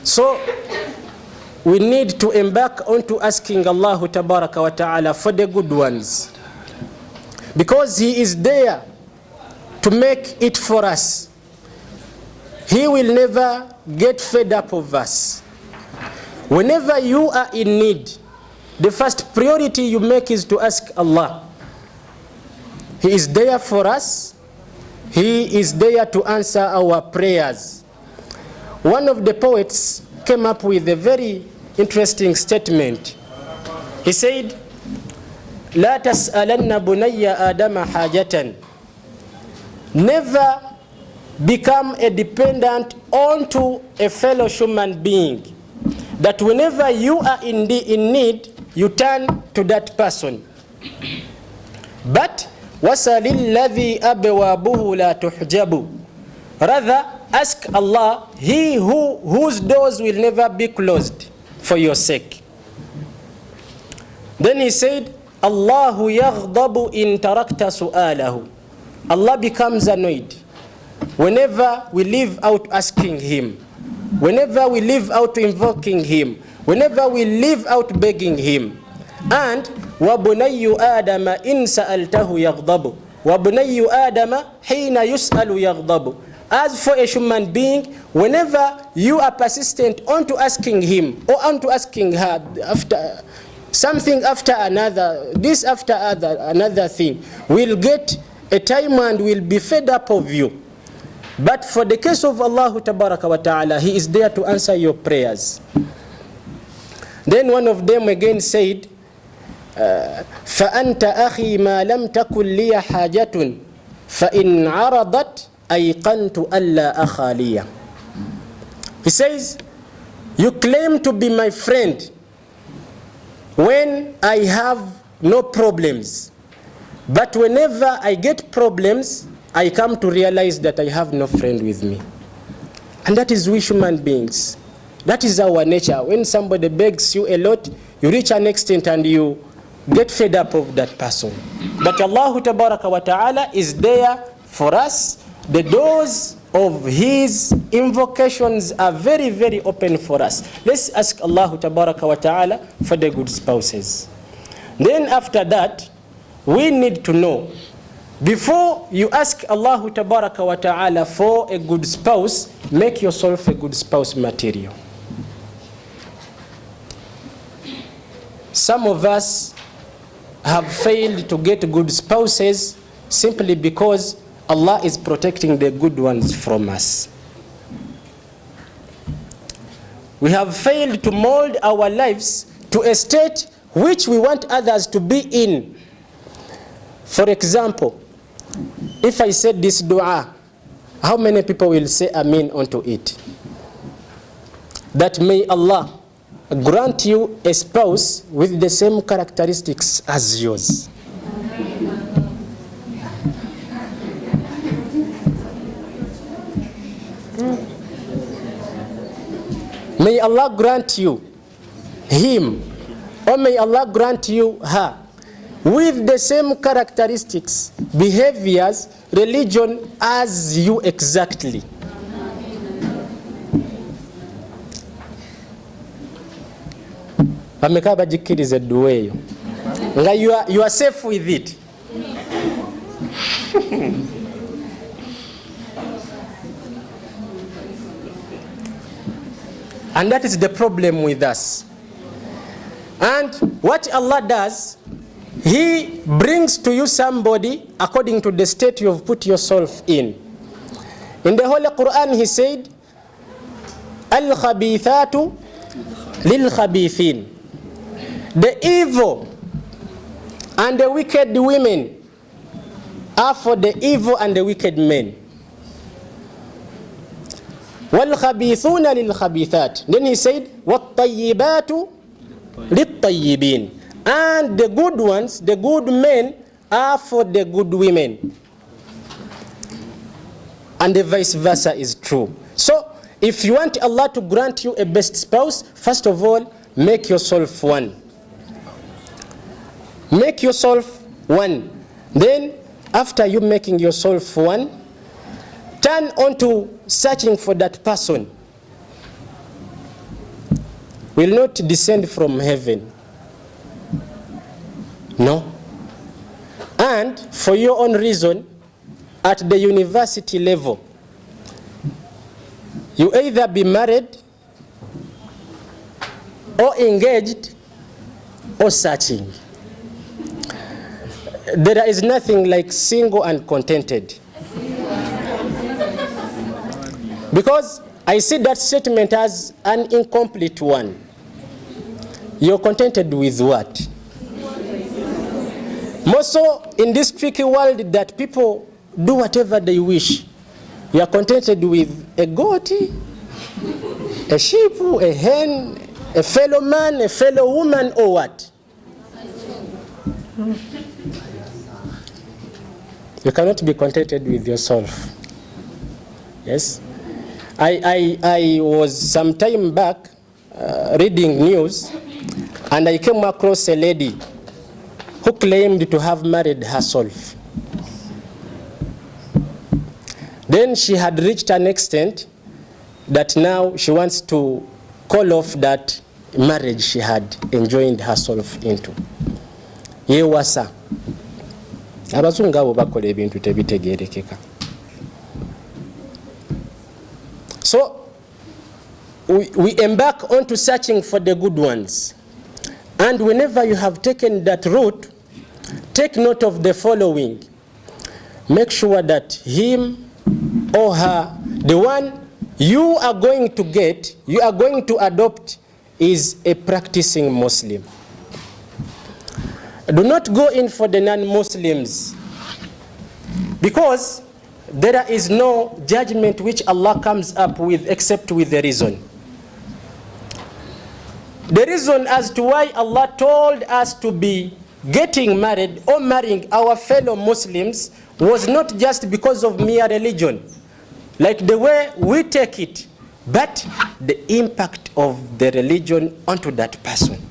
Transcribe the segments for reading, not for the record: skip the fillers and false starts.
So we need to embark onto asking Allah Tabaraka wa Ta'ala for the good ones, because He is there to make it for us. He will never get fed up of us. Whenever you are in need, the first priority you make is to ask Allah. He is there for us. He is there to answer our prayers. One of the poets came up with a very interesting statement. He said, "La tas'alanna bunayya Adama hajatan." Never become a dependent onto a fellow human being, that whenever you are in need, you turn to that person. But wasalil ladhi abwabuhu la tuhjabu. Rather, ask Allah, He whose doors will never be closed for your sake. Then he said, Allahu yaghdabu in tarakta su'alahu. Allah becomes annoyed whenever we leave out asking Him, whenever we leave out invoking Him, whenever we leave out begging Him. And وَبُنَيُّ آدَمَ إِن سَأَلْتَهُ يَغْضَبُ وَبُنَيُّ آدَمَ حِينَ يُسْأَلُ يَغْضَبُ. As for a human being, whenever you are persistent onto asking him or onto asking her after something after another, this after another thing, will get a time and will be fed up of you. But for the case of Allah Tabaraka wa Ta'ala, He is there to answer your prayers. Then one of them again said, فَأَنْتَ أَخِي مَا لَمْ تَكُنْ لِيَ حَاجَةٌ فَإِنْ عَرَضَتْ أَيْقَنْتُ أَلَّا أَخَا لِيَ. He says, you claim to be my friend when I have no problems. But whenever I get problems, I come to realize that I have no friend with me. And that is we human beings. That is our nature. When somebody begs you a lot, you reach an extent and you get fed up of that person. But Allah Tabaraka wa Ta'ala is there for us. The doors of His invocations are very, very open for us. Let's ask Allah Tabaraka wa Ta'ala for the good spouses. Then after that, we need to know, before you ask Allah Tabaraka wa Ta'ala for a good spouse, make yourself a good spouse material. Some of us have failed to get good spouses simply because Allah is protecting the good ones from us. We have failed to mold our lives to a state which we want others to be in. For example, if I said this dua, how many people will say Amin onto it? That may Allah grant you a spouse with the same characteristics as yours. May Allah grant you him, or may Allah grant you her, with the same characteristics, behaviors, religion as you exactly. Amekaba jikirize duweyo. Nga you are safe with it. And that is the problem with us. And what Allah does, He brings to you somebody according to the state you have put yourself in. In the Holy Quran, He said, Al-Khabithatu lil-Khabithin. The evil and the wicked women are for the evil and the wicked men. وَالْخَبِيثُونَ لِلْخَبِيثَاتِ. Then He said, وَالطَّيِّبَاتُ لِلطَّيِّبِينَ. And the good ones, the good men, are for the good women. And the vice versa is true. So, if you want Allah to grant you a best spouse, first of all, make yourself one. Make yourself one. Then, after you making yourself one, turn on to searching for that person. will not descend from heaven. No. And for your own reason, at the university level, you either be married or engaged or searching. There is nothing like single and contented. Because I see that statement as an incomplete one. You're contented with what? More so in this tricky world that people do whatever they wish. You are contented with a goat, a sheep, a hen, a fellow man, a fellow woman, or what? You cannot be contented with yourself. Yes? I was some time back reading news, and I came across a lady who claimed to have married herself. Then she had reached an extent that now she wants to call off that marriage she had enjoined herself into. Yewasa. Abazungu abo bakola ebintu tebitegerekeka. So we embark onto searching for the good ones. And whenever you have taken that route, take note of the following. Make sure that him or her, the one you are going to get, you are going to adopt, is a practicing Muslim. Do not go in for the non-Muslims, because there is no judgment which Allah comes up with except with the reason. The reason as to why Allah told us to be getting married or marrying our fellow Muslims was not just because of mere religion, like the way we take it, but the impact of the religion onto that person.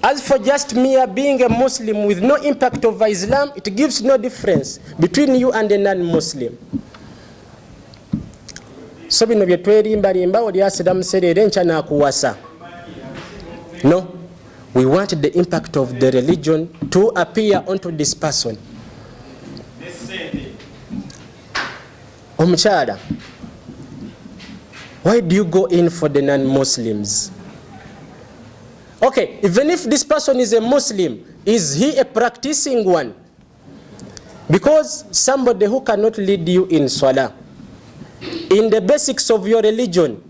As for just mere being a Muslim with no impact of Islam, it gives no difference between you and a non-Muslim. So bino bye twerimba oli asira muserere encha na kuwasa. No, we want the impact of the religion to appear onto this person. Omukyala, why do you go in for the non-Muslims? Okay, even if this person is a Muslim, is he a practicing one? Because somebody who cannot lead you in Salah, in the basics of your religion,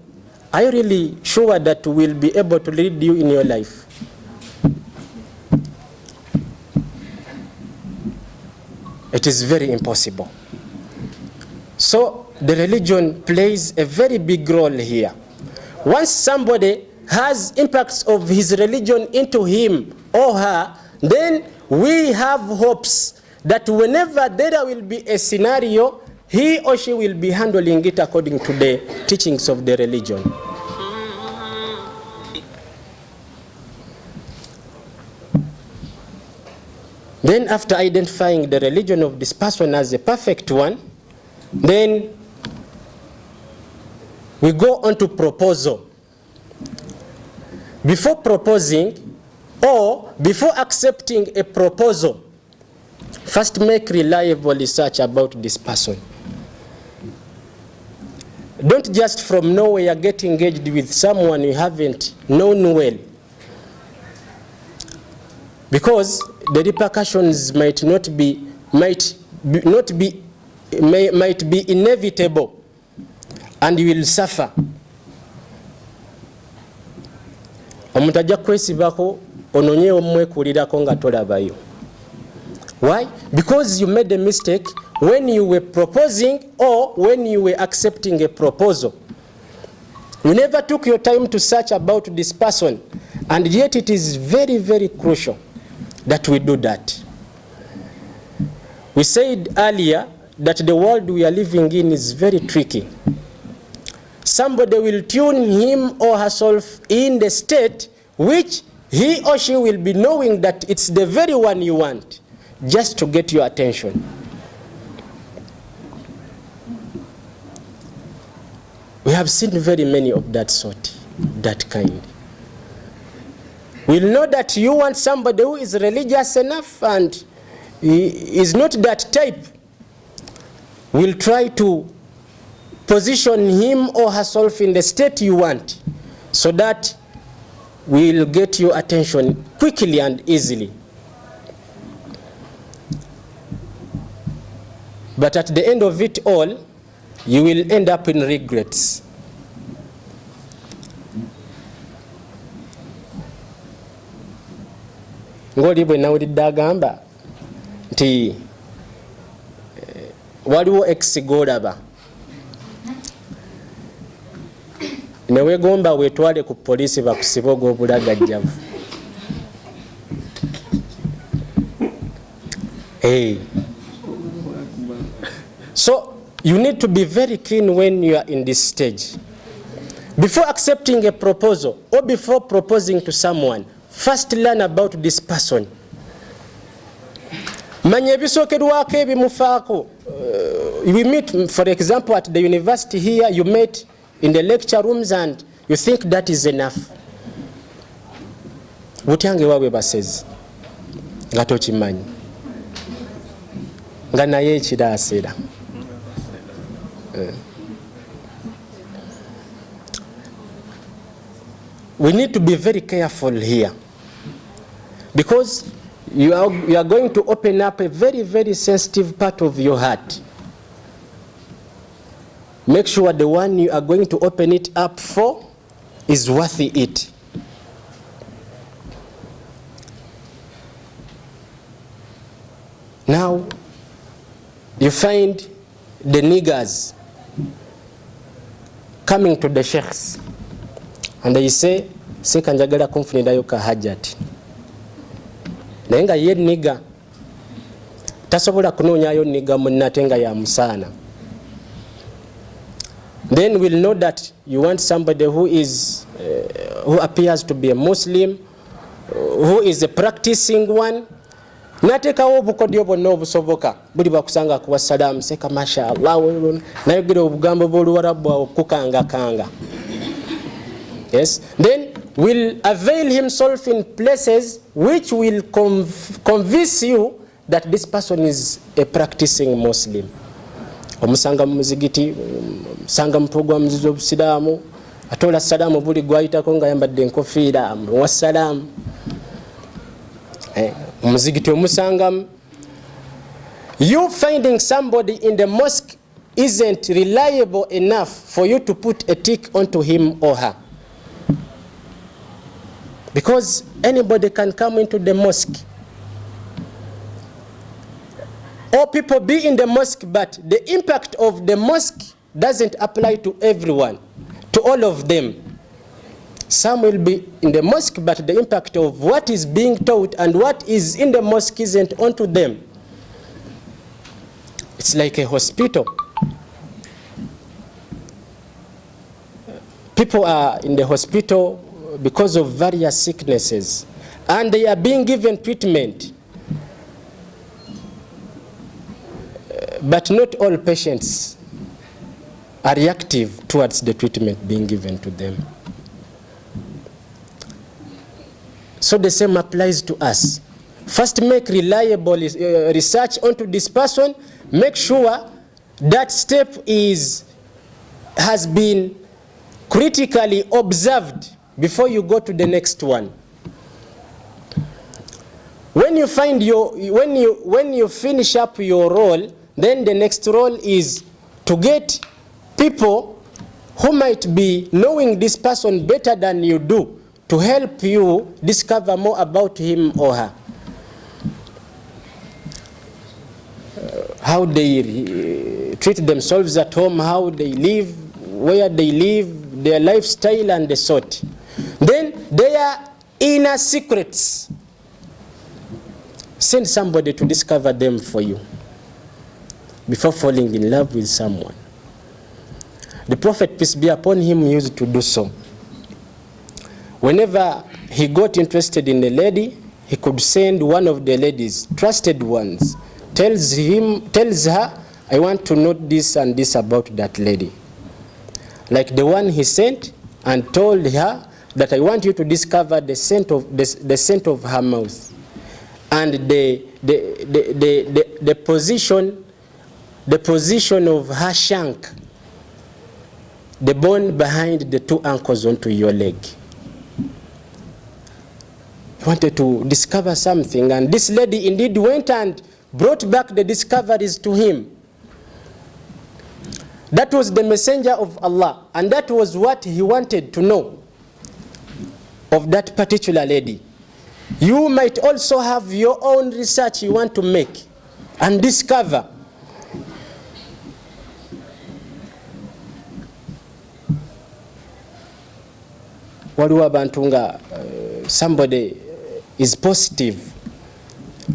are you really sure that will be able to lead you in your life? It is very impossible. So the religion plays a very big role here. Once somebody has impacts of his religion into him or her, then we have hopes that whenever there will be a scenario, he or she will be handling it according to the teachings of the religion. Then after identifying the religion of this person as a perfect one, then we go on to proposal. Before proposing or before accepting a proposal, first make reliable research about this person. Don't just from nowhere get engaged with someone you haven't known well, because the repercussions might be inevitable, and you will suffer. Omuntu ajja kwesibako ononye omwekulirako nga tolabayo. Why? Because you made a mistake when you were proposing or when you were accepting a proposal. You never took your time to search about this person, and yet it is very, very crucial that we do that. We said earlier that the world we are living in is very tricky. Somebody will tune him or herself in the state which he or she will be knowing that it's the very one you want, just to get your attention. We have seen very many of that sort. that kind. We'll know that you want somebody who is religious enough and is not that type. We'll try to position him or herself in the state you want, so that we'll get your attention quickly and easily. But at the end of it all, you will end up in regrets. Ngoli bwe nawulidde agamba nti waliwo ex golaba newegomba wetwale ku polisi bakusiba ogw'obulagajjavu. Hey. So you need to be very keen when you are in this stage. Before accepting a proposal or before proposing to someone, first learn about this person. Manya ebisookerwako ebimufaako. We meet, for example, at the university here, you met in the lecture rooms and you think that is enough. Butyange wawe basezi nga tokimanyi nga naye ekiraasera. We need to be very careful here, because you are going to open up a very, very sensitive part of your heart. Make sure the one you are going to open it up for is worth it. Now, you find the niggers coming to the sheikhs and they say, seka njagala kunfunirayo ka hajati. Naye nga ye nigga tasobola kunoonyayo nigga munnate nga ya musaana. Then we'll know that you want somebody who is who appears to be a Muslim, who is a practicing one. Natekawo obukodyo bwonna obusoboka buli bakusanga kuwa salamu seka masha Allah nayogera obugambo bw'oluwarabu okukanga. Yes, then will avail himself in places which will convince you that this person is a practicing Muslim. Omusanga mu muzigiti, omusanga mu program z'obusiraamu, atola salamu buli gwayitako nga yambadde enkofiira, wa salamu. Muzigiti omusangamu. You finding somebody in the mosque isn't reliable enough for you to put a tick onto him or her. Because anybody can come into the mosque. All people be in the mosque, but the impact of the mosque doesn't apply to everyone, to all of them. Some will be in the mosque, but the impact of what is being taught and what is in the mosque isn't onto them. It's like a hospital. People are in the hospital because of various sicknesses, and they are being given treatment. But not all patients are reactive towards the treatment being given to them. So the same applies to us. First, make reliable research onto this person. Make sure that step has been critically observed before you go to the next one. When you find when you finish up your role, then the next role is to get people who might be knowing this person better than you do to help you discover more about him or her. How they treat themselves at home, how they live, where they live, their lifestyle and the sort. Then their inner secrets. Send somebody to discover them for you before falling in love with someone. The Prophet, peace be upon him, used to do so. Whenever he got interested in a lady, he could send one of the ladies, trusted ones, tells her, I want to know this and this about that lady. Like the one he sent, and told her that I want you to discover the scent of her mouth and the position of her shank, the bone behind the two ankles onto your leg. He wanted to discover something, and this lady indeed went and brought back the discoveries to him. That was the messenger of Allah, and that was what he wanted to know of that particular lady. You might also have your own research you want to make and discover. Waliwo abantu nga somebody is positive,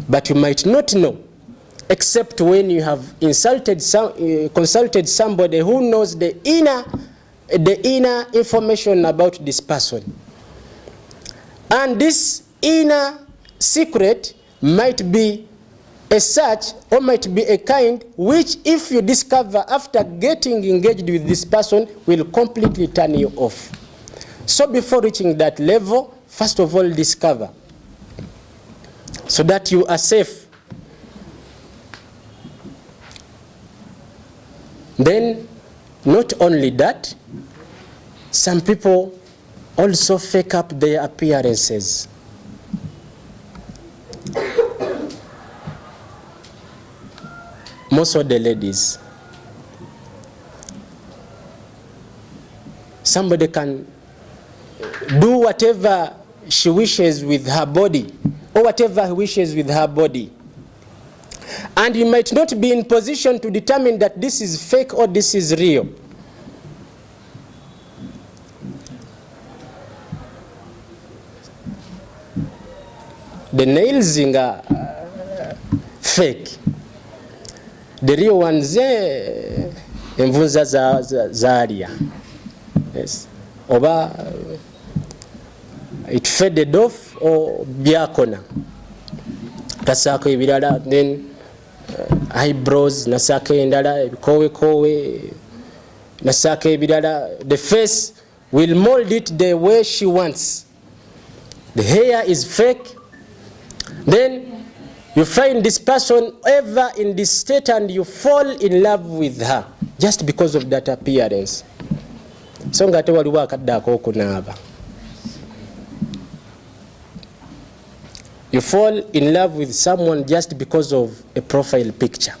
but you might not know except when you have consulted somebody who knows the inner information about this person. And this inner secret might be a such or might be a kind which, if you discover after getting engaged with this person, will completely turn you off. So before reaching that level, first of all discover, so that you are safe. Then, not only that, some people also fake up their appearances. Most of the ladies. Somebody can do whatever she wishes with her body, or whatever he wishes with her body. And you might not be in position to determine that this is fake or this is real. The nails are fake. The real ones, envunza zaria. Yes. Oba it faded off or byakona. Tasako ibirala, then eyebrows, nasake endala, kowe, nasake ibirala. The face will mold it the way she wants. The hair is fake. Then you find this person ever in this state and you fall in love with her just because of that appearance. So ngate waliwo akaddako okunaaba. You fall in love with someone just because of a profile picture.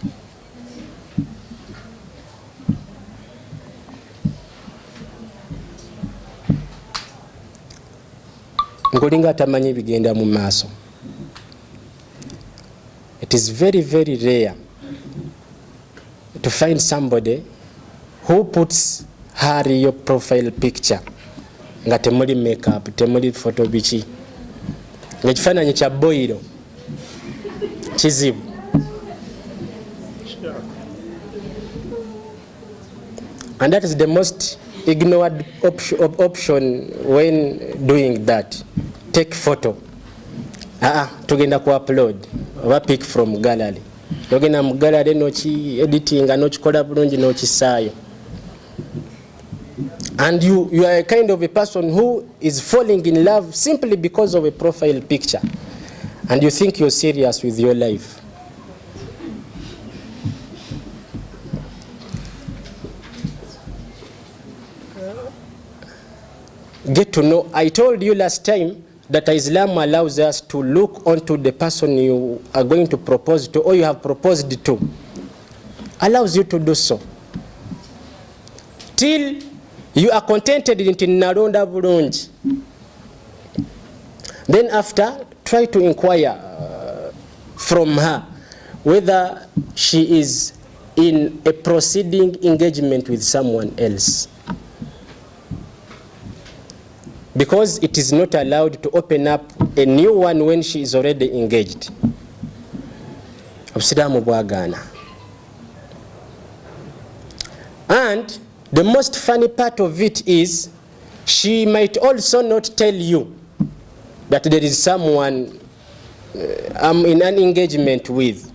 Ngolinga atamanyi bigenda mu maaso. It is very, very rare to find somebody who puts her your profile picture nga temuli makeup, temuli photo bichi, ngekifaananyi kya boyiro kizibu. And that is the most ignored option when doing that. Take photo. Tugenda ku upload oba pick from gallery. Tugenda mu gallery nochi editing nochikola bulungi nochisaayo. And you are a kind of a person who is falling in love simply because of a profile picture. And you think you're serious with your life. Get to know. I told you last time that Islam allows us to look onto the person you are going to propose to or you have proposed to. Allows you to do so. Till you are contented in Naronda Burunji. Then after, try to inquire from her whether she is in a proceeding engagement with someone else. Because it is not allowed to open up a new one when she is already engaged. And the most funny part of it is she might also not tell you that there is someone I'm in an engagement with.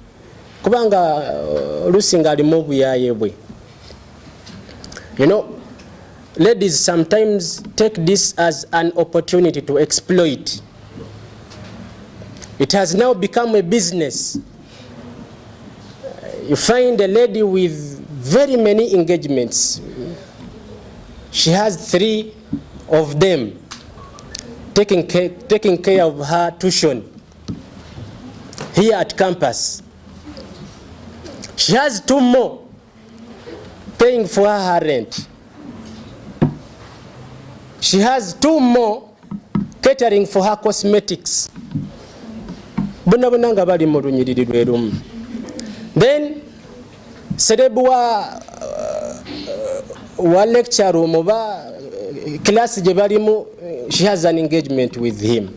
Kubanga lusinga alimu buyaye bwe. You know, ladies sometimes take this as an opportunity to exploit. It has now become a business. You find a lady with very many engagements. She has 3 of them, taking care of her tuition here at campus. She has 2 more paying for her rent. She has 2 more catering for her cosmetics. Then serebu wa lecture room oba class je balimu, she has an engagement with him.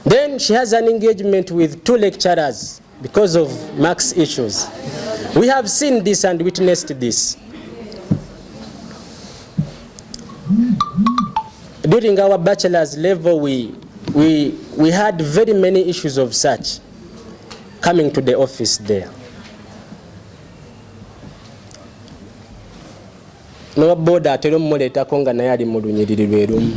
Then she has an engagement with 2 lecturers because of marks issues. We have seen this and witnessed this. During our bachelor's level, we had very many issues of such coming to the office there. No boda atero mmoleta konga naye ali mu lunyiriri lwerumu.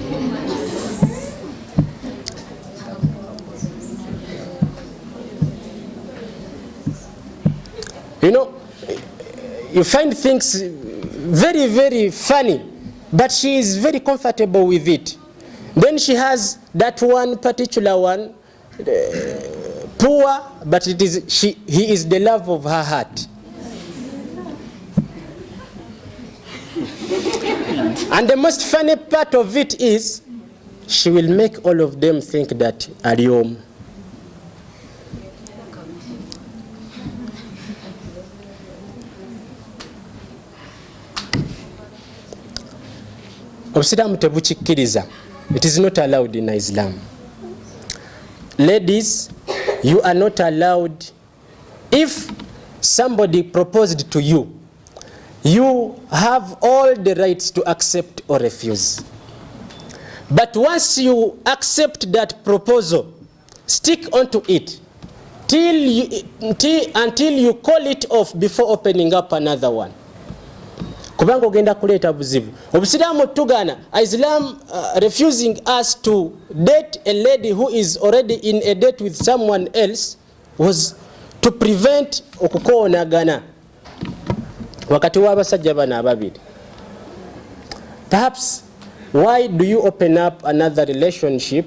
You know, you find things very, very funny, but she is very comfortable with it. Then she has that one particular one, poor, but he is the love of her heart. And the most funny part of it is, she will make all of them think that Ariom. Obsidamu tebuchikiriza. It is not allowed in Islam. Ladies, you are not allowed. If somebody proposed to you, you have all the rights to accept or refuse. But once you accept that proposal, stick onto it until you call it off before opening up another one. Kubanga ogenda kuleta buzibu. Obusiramu tugana, Islam refusing us to date a lady who is already in a date with someone else was to prevent okukoonagana wakati w'abasajja bana ababiri. Perhaps, why do you open up another relationship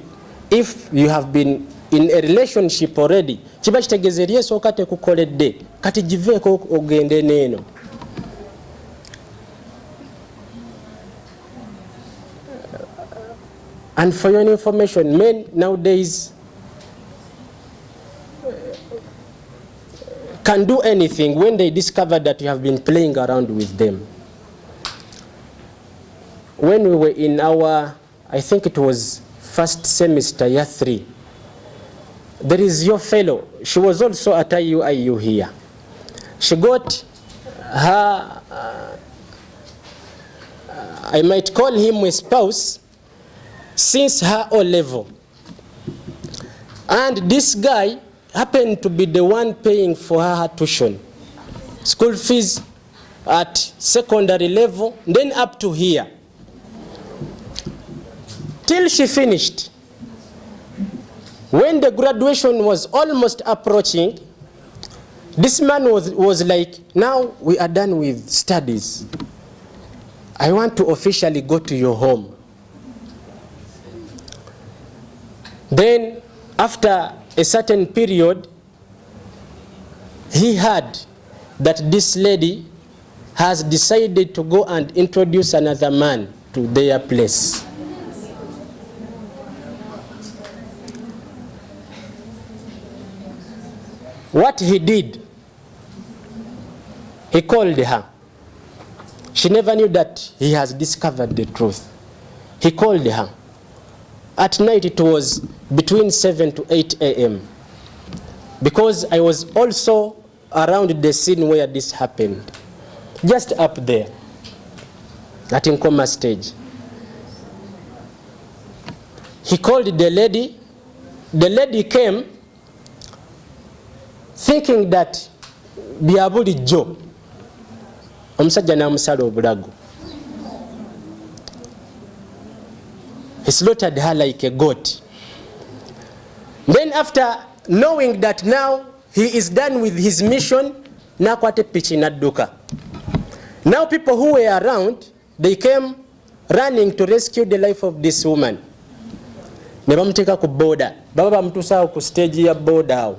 if you have been in a relationship already? Kiba kitegeeza eri esooka tekukoledde kati giveeko ogende neeno. And for your information, men nowadays can do anything when they discover that you have been playing around with them. When we were in our, I think it was first semester, year 3, there is your fellow. She was also at Iuiu here. She got her, I might call him a spouse, since her O level. And this guy happened to be the one paying for her tuition, school fees at secondary level, then up to here, till she finished. When the graduation was almost approaching, this man was like, now we are done with studies. I want to officially go to your home. Then, after a certain period, he heard that this lady has decided to go and introduce another man to their place. What he did, he called her. She never knew that he has discovered the truth. He called her. At night it was between 7 to 8 a.m. because I was also around the scene where this happened, just up there at Nkoma stage. He called the lady. The lady came thinking that byabuli Joe omusajja namusala obulago. He slaughtered her like a goat. Then after knowing that now he is done with his mission, nakwate pichi nadduka. Now people who were around, they came running to rescue the life of this woman. Ne bamuteka ku boda. Baba bamutusa ku stage ya boda awo.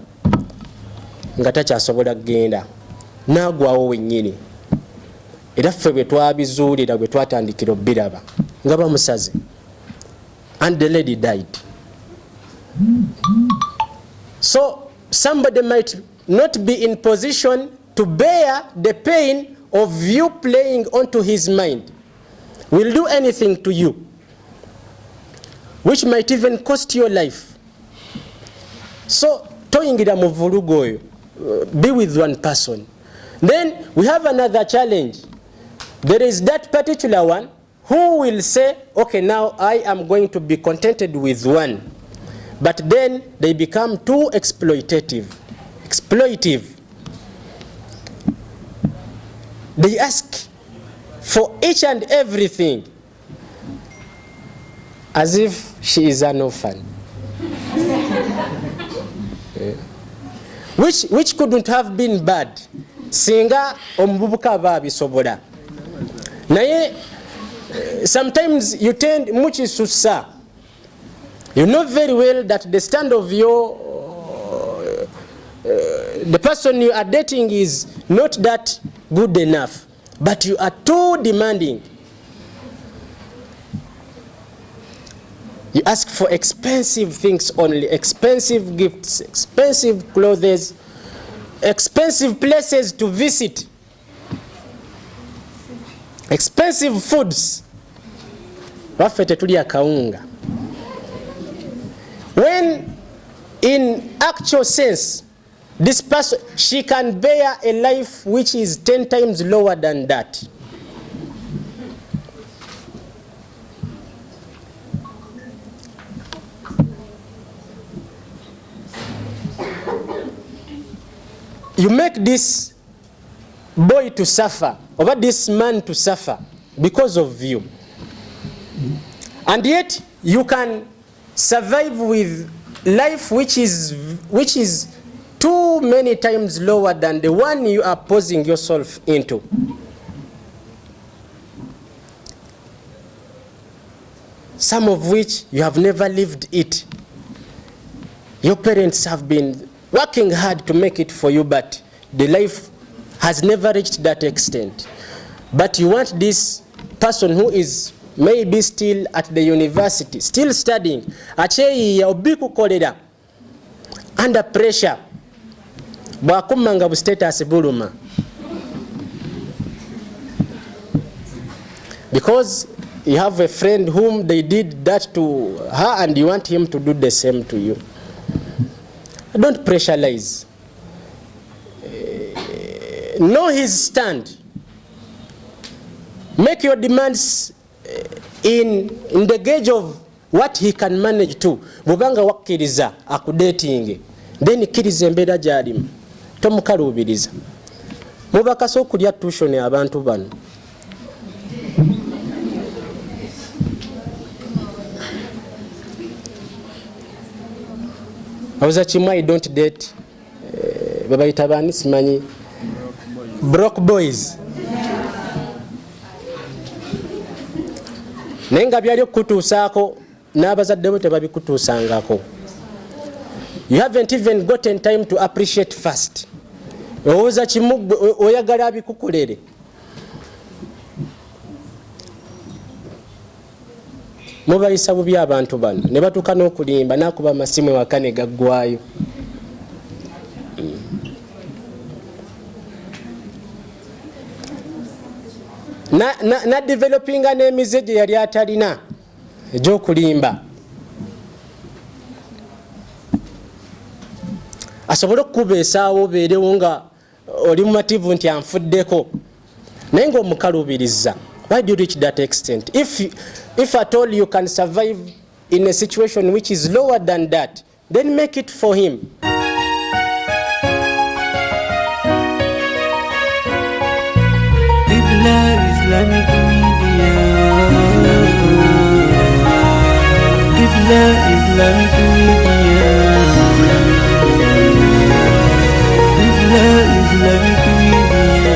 Nga takyasobola kugenda. Nagwawo wennyini. Era ffe bwe twabizuulira bwe twatandikira obbiraba nga bamusaze. And the lady died. So somebody might not be in position to bear the pain of you playing onto his mind. Will do anything to you, which might even cost your life. So toyingira mu vulugo oyo, be with one person. Then we have another challenge. There is that particular one who will say, okay, now I am going to be contented with one. But then they become too exploitative. They ask for each and everything as if she is an orphan. Which couldn't have been bad. Singa omububuka babisobola. Naye sometimes you tend muchi susa. You know very well that the stand of your the person you are dating is not that good enough, but you are too demanding. You ask for expensive things only, expensive gifts, expensive clothes, expensive places to visit, expensive foods. Wafete tulia kaunga. When in actual sense, this person, she can bear a life which is 10 times lower than that. You make this boy to suffer, or this man to suffer because of you. And yet you can survive with life which is too many times lower than the one you are posing yourself into. Some of which you have never lived it. Your parents have been working hard to make it for you, but the life has never reached that extent. But you want this person who is maybe still at the university, still studying, acheyiya obiku kolera, under pressure, bwakumanga bu status buluma, because you have a friend whom they did that to her and you want him to do the same to you. Don't pressurize. Know his stand. Make your demands in the gauge of what he can manage to. Bubanga wakkiriza akudating, then kiriza embeera gy'alimu, tomukaluubiriza. Mubakasa okulya tuition abantu bano. Awuza kimwe, I don't date babayita bani simanyi, broke boys. Naye nga byali okutuusaako n'abazadde bo tebabikutuusangako. You haven't even gotten time to appreciate first. Owuza kimu oyagala abikukolere. Mubayisa bubi abantu bano ne batuuka n'okulimba n'akuba amasimu ewaka ne gaggwayo. Na developinga n'emize gye yali atalina egy'okulimba. Asobole okukuba esaawa obeerewo nga oli mumativu nti anfuddeko, naye ng'omukaluubiriza. Why do you reach that extent? If at all you can survive in a situation which is lower than that, then make it for him. Islamic Media. the Islamic media.